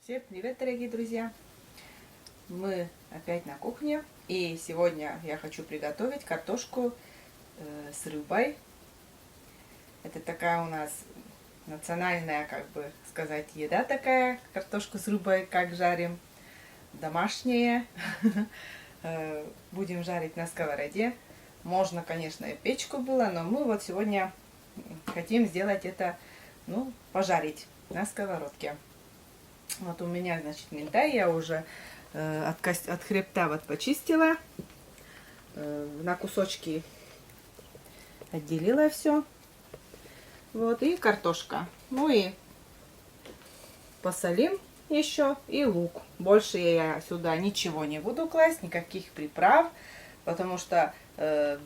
Всем привет, дорогие друзья! Мы опять на кухне, и сегодня я хочу приготовить картошку с рыбой. Это такая у нас национальная, как бы сказать, еда такая, картошку с рыбой, как жарим, домашняя. Будем жарить на сковороде. Можно, конечно, и печку было, но мы вот сегодня хотим сделать это, пожарить на сковородке. Вот у меня, значит, минтай я уже от хребта вот почистила, на кусочки отделила все. Вот, и картошка. Ну и посолим еще, и лук. Больше я сюда ничего не буду класть, никаких приправ, потому что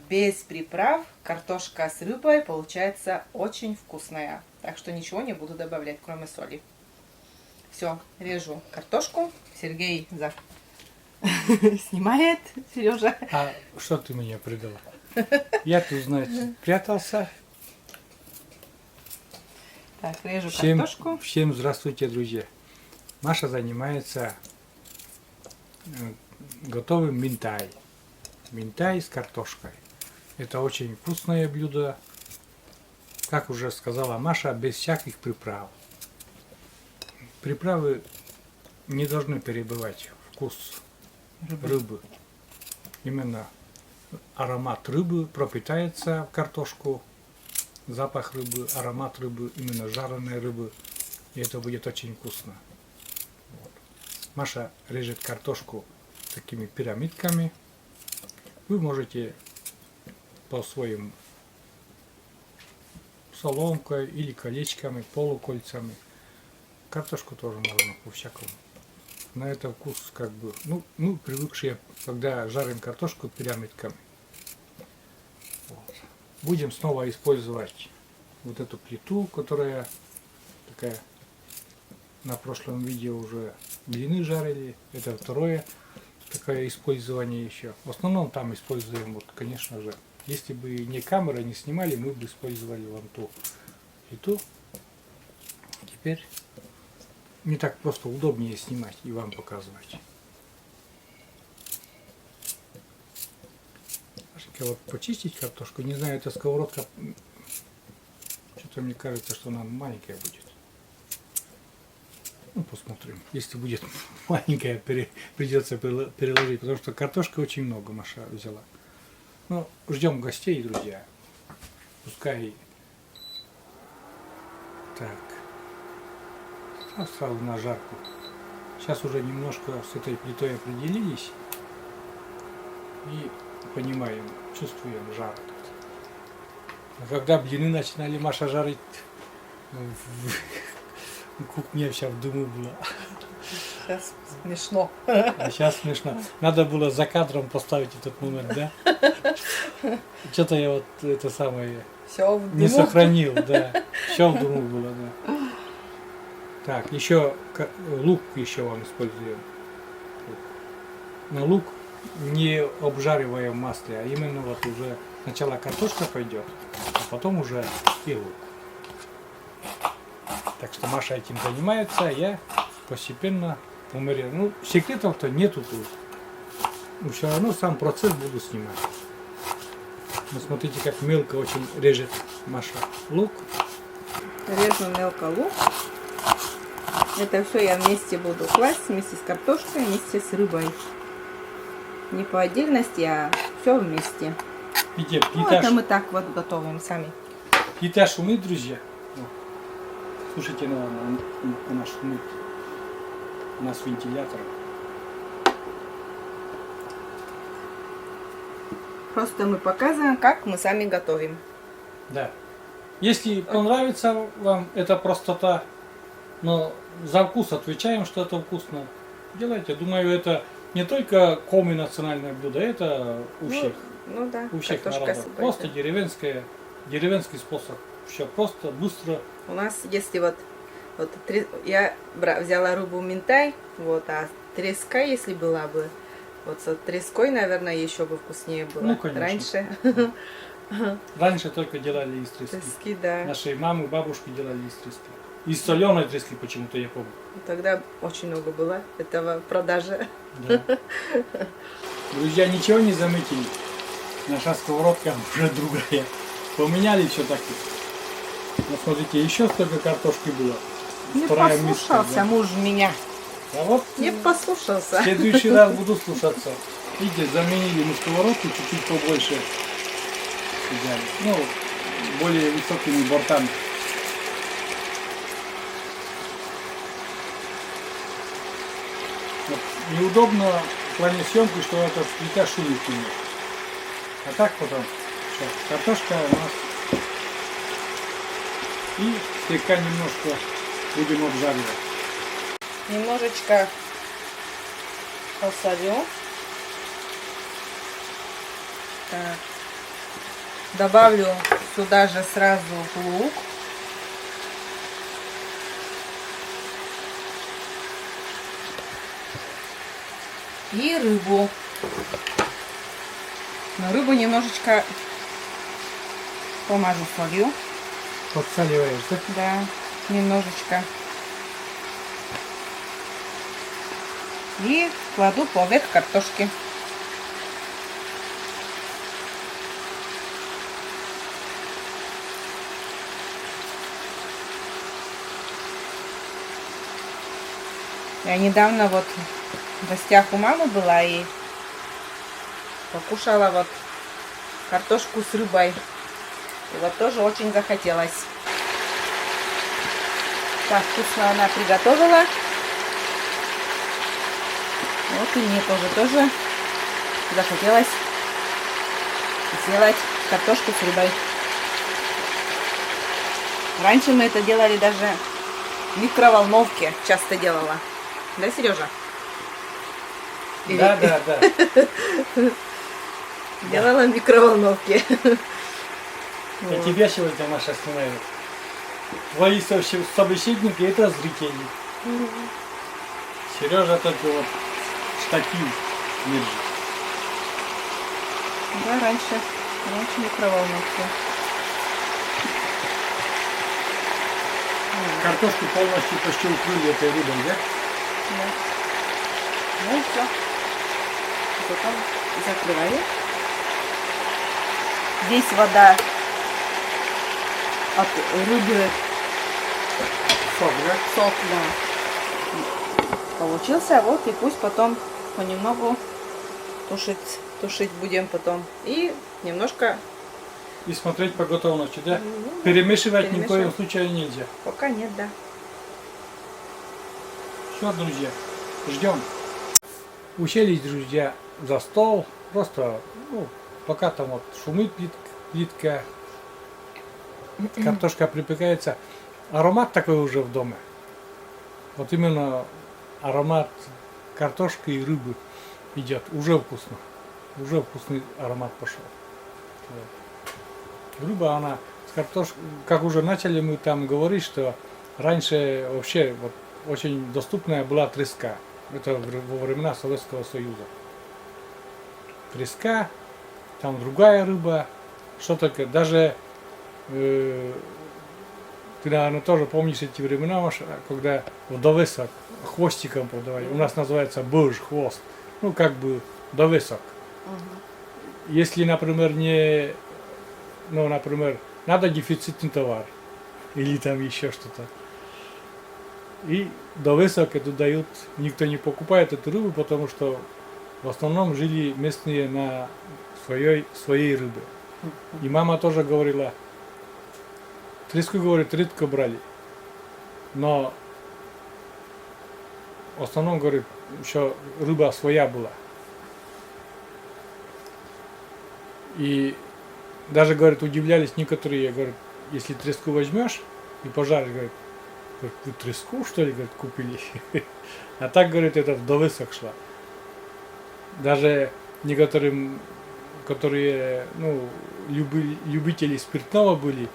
без приправ картошка с рыбой получается очень вкусная. Так что ничего не буду добавлять, кроме соли. Все, режу картошку. Сергей снимает. Сережа. А что ты мне придала? Я тут, значит, прятался. Так, режу картошку. Всем здравствуйте, друзья. Маша занимается готовым минтай. Минтай с картошкой. Это очень вкусное блюдо. Как уже сказала Маша, без всяких приправ. Приправы не должны перебивать вкус рыбы. Именно аромат рыбы пропитается в картошку, запах рыбы, аромат рыбы, именно жареной рыбы. И это будет очень вкусно. Вот. Маша режет картошку такими пирамидками. Вы можете по своим соломкой или колечками, полукольцами. Картошку тоже можно по-всякому. На это вкус как бы, привыкшие, когда жарим картошку пирамидками. Вот. Будем снова использовать вот эту плиту, которая такая, на прошлом видео уже блины жарили. Это второе такое использование еще. В основном там используем, вот, конечно же, если бы не камера, не снимали, мы бы использовали вон ту плиту. Теперь не так просто удобнее снимать и вам показывать. Вот почистить картошку, не знаю, эта сковородка, что-то мне кажется, что она маленькая будет. Посмотрим. Если будет маленькая, придется переложить, потому что картошка очень много Маша взяла. Ждем гостей, друзья. Пускай. Так. Сразу на жарку. Сейчас уже немножко с этой плитой определились. И понимаем, чувствуем жар. А когда блины начинали Маша жарить, кухня вся в дыму была. Сейчас смешно. А сейчас смешно. Надо было за кадром поставить этот момент, да? Что-то я вот это самое Все в дыму. не сохранил, да. Все в дыму было, да. Так, еще лук еще вам используем. Но лук не обжаривая в масле, а именно вот уже сначала картошка пойдет, а потом уже и лук. Так что Маша этим занимается, а я постепенно умеряю. Секретов-то нету тут. Все равно сам процесс буду снимать. Смотрите, как мелко очень режет Маша лук. Режу мелко лук. Это все я вместе буду класть, вместе с картошкой, вместе с рыбой. Не по отдельности, а все вместе. Видите, Это мы так вот готовим сами. Плита шумит, друзья. Слушайте, она шумит. У нас вентилятор. Просто мы показываем, как мы сами готовим. Да. Если понравится вам эта простота, но за вкус отвечаем, что это вкусно. Делайте. Думаю, это не только коми национальное блюдо, это у всех. Да. У всех народов. Просто деревенский способ. Все просто, быстро. У нас, если я взяла рыбу минтай, а треска, если была бы, вот с треской, наверное, еще бы вкуснее было. Конечно. Раньше Раньше только делали из трески. трески, да. Наши мамы, бабушки делали из трески. Из соленой трески почему-то, я помню. Тогда очень много было этого продажи. Да. Друзья, ничего не заметили? Наша сковородка уже другая. Поменяли все-таки. Вот смотрите, еще столько картошки было. Не Вторая миска, послушался да. муж меня. А вот Не в послушался. следующий раз буду слушаться. Видите, заменили мы сковородку чуть-чуть побольше. Взяли. Ну, более высокими бортами. Вот. Неудобно в плане съемки, что это плита шумит немного. А так потом. Сейчас картошка у нас. И слегка немножко будем обжаривать. Немножечко посолю. Так. Добавлю сюда же сразу лук. И рыбу. Но рыбу немножечко помажу солью. Подсаливаешь, да? Да, немножечко. И кладу поверх картошки. Я недавно вот в гостях у мамы была и покушала вот картошку с рыбой. И вот тоже очень захотелось. Так вкусно она приготовила. Вот и мне тоже захотелось сделать картошку с рыбой. Раньше мы это делали даже в микроволновке, часто делала. Да, Сережа? Да, да, да. Делала в микроволновке. Я тебя сегодня, Маша, снимаю. Твои собеседники — это зрители. Сережа только вот штатив держит. Да, раньше микроволновки. Картошку полностью почти укрыли этой рыбой, да? Да. Ну и все. Потом закрываю. Здесь вода от рыбы, Сок, да? сок, да, получился. Вот и пусть потом понемногу тушить будем потом. И немножко, И смотреть по готовности, да? ну, Перемешивать ни в коем перемешивать. случае нельзя. Пока нет, да. Все, друзья, ждем. Уселись, друзья, за стол. Просто, ну, пока там вот шумит плитка, картошка припекается. Аромат такой уже в доме. Вот именно аромат картошки и рыбы идет. Уже вкусно. Уже вкусный аромат пошел. Вот. Рыба, она с картошкой, как уже начали мы там говорить, что раньше вообще вот очень доступная была треска. Это во времена Советского Союза. Треска, там другая рыба, что только, даже ты, наверное, тоже помнишь эти времена, Маша, когда в довесок хвостиком продавали. У нас называется быж, хвост. Ну, как бы довесок. Если, например, например, надо дефицитный товар, или там еще что-то. И довесок это дают, никто не покупает эту рыбу, потому что в основном жили местные на своей рыбе. И мама тоже говорила, треску, говорит, редко брали. Но в основном, говорит, еще рыба своя была. И даже, говорит, удивлялись некоторые, говорят, если треску возьмешь и пожаришь, говорит, вы треску, что ли, говорит, купили? А так, говорит, это в довесок шла. Даже некоторым, которые, ну, любители спиртного были,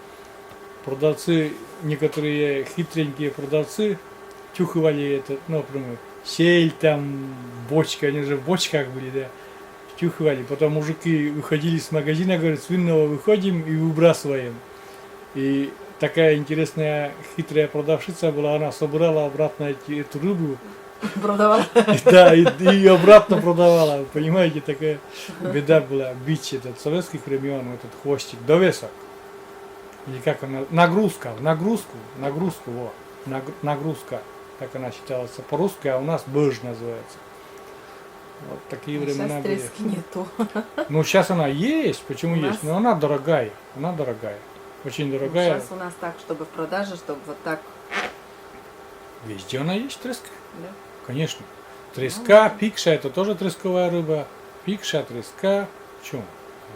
продавцы, некоторые хитренькие продавцы тюхивали это, ну, например, сель там, бочка, они же в бочках были, да, тюхивали. Потом мужики выходили с магазина, говорят, с винного выходим и выбрасываем. И такая интересная, хитрая продавщица была, она собрала обратно эту рыбу, Продавала. да, и обратно продавала. Понимаете, такая беда была. Бич этот советских времен, этот хвостик, довесок. Или как она, нагрузка, вот, нагрузка, как она считалась по-русски, а у нас быж называется. Вот такие времена Сейчас были. трески нету. Ну, сейчас она есть, почему У есть, нас- но она дорогая, очень дорогая. Сейчас у нас так, чтобы в продаже, чтобы вот так. Везде она есть, треска, Да? конечно. Треска, пикша, это тоже тресковая рыба. Пикша, треска, в чем?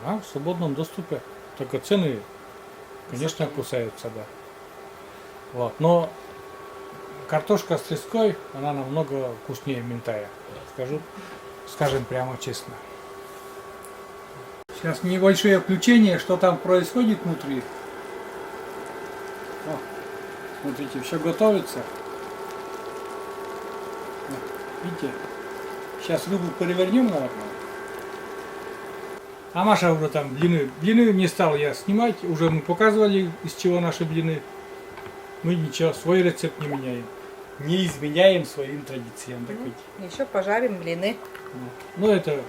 Она в свободном доступе, только цены, конечно, Высокие. кусаются, да. Вот, но картошка с треской, она намного вкуснее минтая, скажем прямо честно. Сейчас небольшое включение, что там происходит внутри. О, смотрите, все готовится. О, видите? Сейчас рыбу перевернем, наверное. А Маша уже там блины не стал я снимать, уже мы показывали, из чего наши блины. Мы ничего, свой рецепт не меняем. Не изменяем своим традициям. Так ведь. Еще пожарим блины. Ну это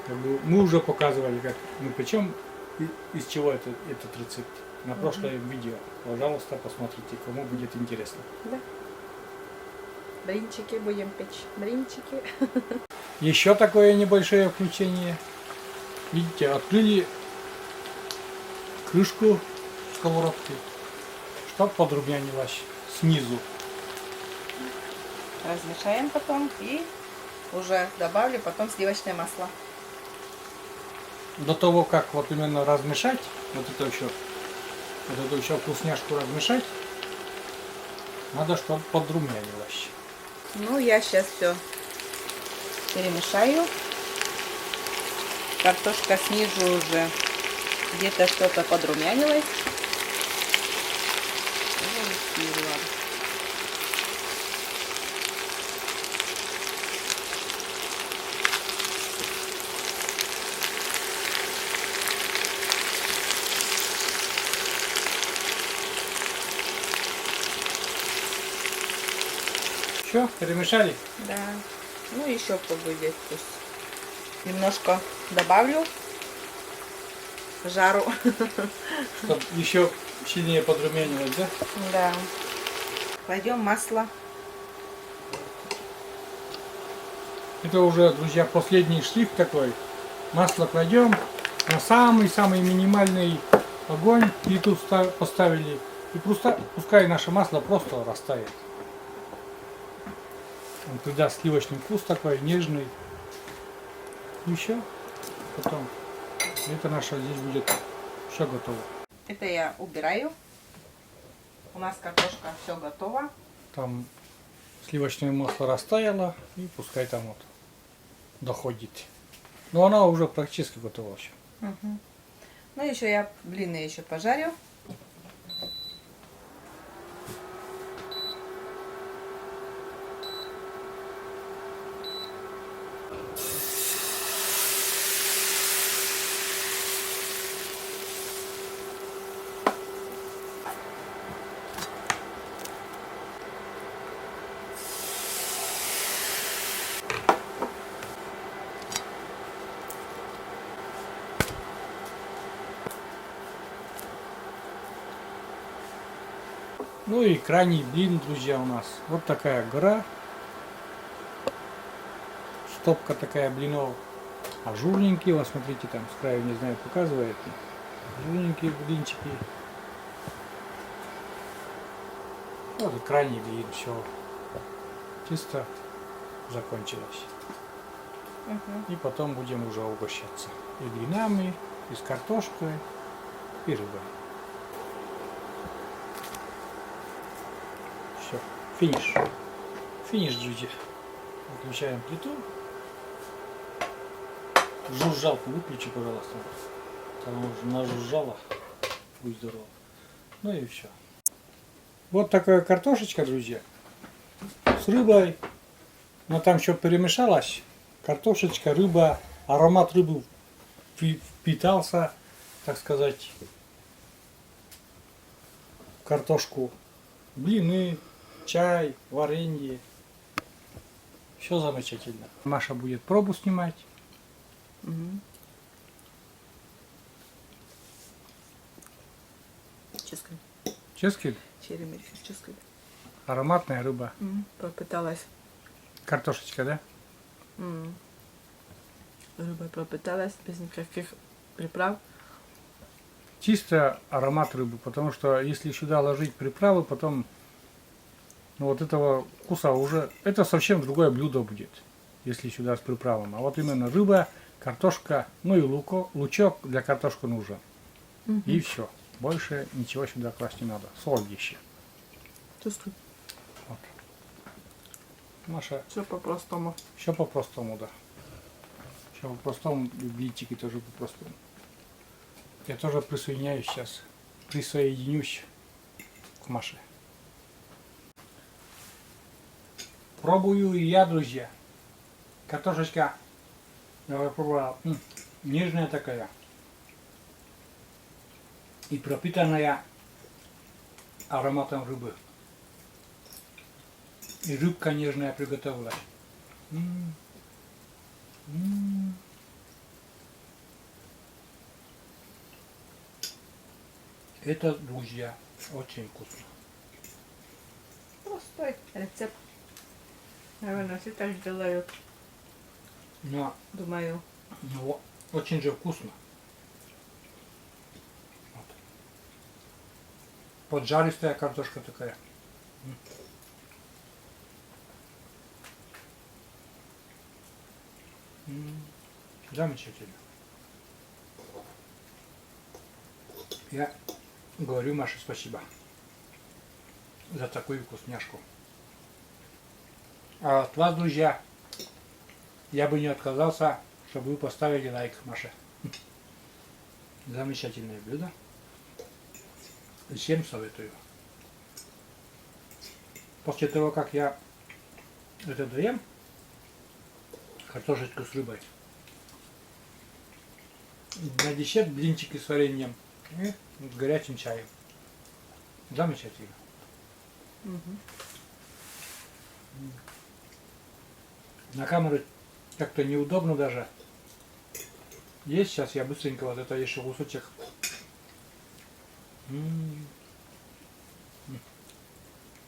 как бы, мы уже показывали, как мы печем, из чего этот рецепт. На прошлом видео. Пожалуйста, посмотрите, кому будет интересно. Да. Блинчики будем печь. Блинчики. Еще такое небольшое включение. Видите, открыли крышку сковородки, чтобы подрумянилась снизу. Размешаем потом и уже добавлю потом сливочное масло. До того, как вот именно размешать, вот эту еще вкусняшку размешать, надо, чтобы подрумянилось. Ну, я сейчас все перемешаю. Картошка снизу уже где-то что-то подрумянилось. Все, перемешали? Да. Ну, еще побудет пусть. Немножко добавлю жару. Чтобы еще сильнее подрумянилось, да? Да. Кладем масло. Это уже, друзья, последний штрих такой. Масло кладем на самый-самый минимальный огонь. Плиту поставили. И просто пускай наше масло просто растает. Он придаст сливочный вкус такой, нежный. И все. Потом это наше здесь будет все готово. Это я убираю. У нас картошка все готова. Там сливочное масло растаяло. И пускай там вот доходит. Но она уже практически готова все. Угу. Ну, еще я блины еще пожарю. Ну и крайний блин, друзья, у нас. Вот такая гора. Стопка такая блинов. Ажурненькие, вот смотрите, там с краю, не знаю, показывает. Ажурненькие блинчики. Вот и крайний блин, все. Чисто закончилось. Угу. И потом будем уже угощаться. И блинами, и с картошкой, и рыбой. Все, финиш. Финиш, друзья. Выключаем плиту. Жужжалку выключи, пожалуйста. Там уже нажужжала. Будь здоров. Ну и все. Вот такая картошечка, друзья. С рыбой. Но там еще перемешалась. Картошечка, рыба. Аромат рыбы впитался, так сказать, картошку, блины, чай, варенье. Все замечательно. Маша будет пробу снимать. Мгм. Ческай. Ческин, Черемир сейчас ческай. ароматная рыба. Пропиталась. Картошечка, да? Рыба пропиталась без никаких приправ. Чисто аромат рыбы, потому что если сюда ложить приправы, потом ну, вот этого вкуса уже, это совсем другое блюдо будет, если сюда с приправами. А вот именно рыба, картошка, ну и лучок для картошки нужен. И все. Больше ничего сюда класть не надо. Соль еще. Чувствуй. Вот. Маша, Все по-простому. все по-простому, да. Все по-простому, блинчики тоже по-простому. Я тоже присоединяюсь сейчас. Присоединюсь к Маше. Пробую и я, друзья. Картошечка. Я попробовал. Нежная такая. И пропитанная ароматом рыбы. И рыбка нежная приготовилась. Это, друзья, очень вкусно. Простой рецепт. Наверное, все так делают. Но, Думаю. но очень же вкусно. Вот. Поджаристая картошка такая. Замечательно. Я говорю Маше спасибо за такую вкусняшку. А от вас, друзья, я бы не отказался, чтобы вы поставили лайк Маше. Замечательное блюдо. И всем советую. После того, как я это доем, картошечку с рыбой, на десерт блинчики с вареньем и с горячим чаем. Замечательно. На камеру как-то неудобно даже. Есть сейчас я быстренько вот это еще кусочек.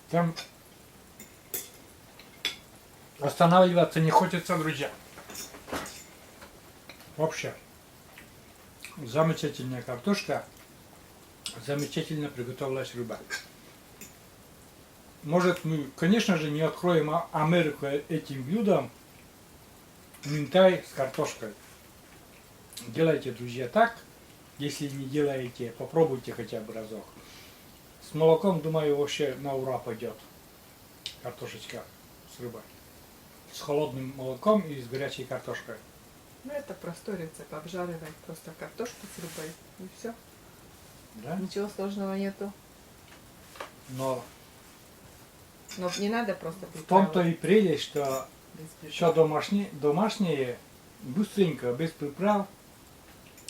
Там останавливаться не хочется, друзья. Вообще. Замечательная картошка. Замечательно приготовилась рыба. Может, мы, конечно же, не откроем Америку этим блюдом. Минтай с картошкой. Делайте, друзья, так. Если не делаете, попробуйте хотя бы разок. С молоком, думаю, вообще на ура пойдет. Картошечка с рыбой. С холодным молоком и с горячей картошкой. Ну, это простой рецепт. Обжаривать просто картошку с рыбой. И все. Да? Ничего сложного нету. Но Но не надо просто в том-то приправы. и прелесть, что Без приправ. все домашнее, быстренько, без приправ.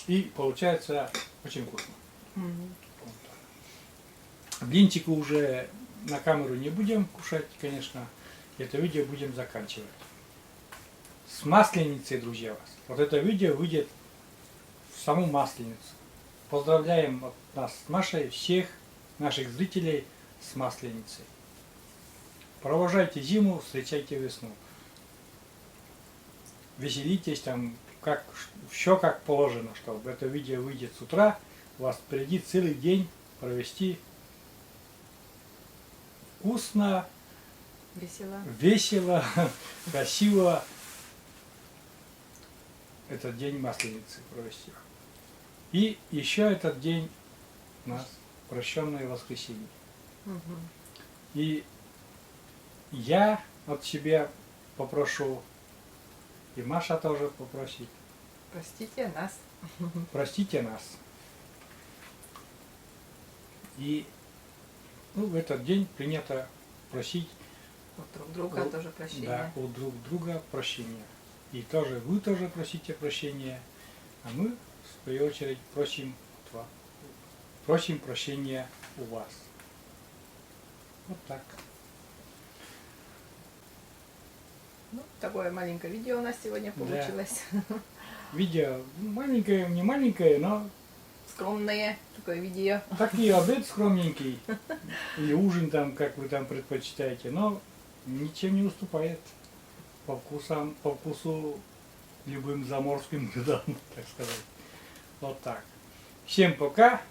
И получается очень вкусно. Мгм. Блинчики уже на камеру не будем кушать, конечно. Это видео будем заканчивать. С масленицей, друзья, вас. Вот это видео выйдет в саму масленицу. Поздравляем от нас с Машей всех наших зрителей с масленицей. Провожайте зиму, встречайте весну. Веселитесь там, как, все как положено, чтобы это видео выйдет с утра. У вас впереди целый день провести вкусно, Весело. весело, красиво этот день Масленицы провести. И еще этот день у нас прощенное воскресенье. Мгм. И я от себя попрошу, и Маша тоже попросит, Простите нас. простите нас. И в этот день принято просить Вот друг друга у- тоже прощения. да, у друг друга прощения. И тоже вы тоже просите прощения, а мы, в свою очередь, просим прощения у вас. Вот так. Ну, такое маленькое видео у нас сегодня Да. получилось. Видео маленькое, не маленькое, но Скромное такое видео. такие обед скромненький. Или ужин там, как вы там предпочитаете. Но ничем не уступает по вкусу любым заморским блюдам, так сказать. Вот так. Всем пока.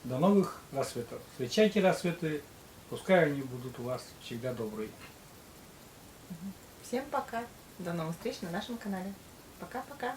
До новых рассветов. Встречайте рассветы. Пускай они будут у вас всегда добрые. Всем пока. До новых встреч на нашем канале. Пока-пока.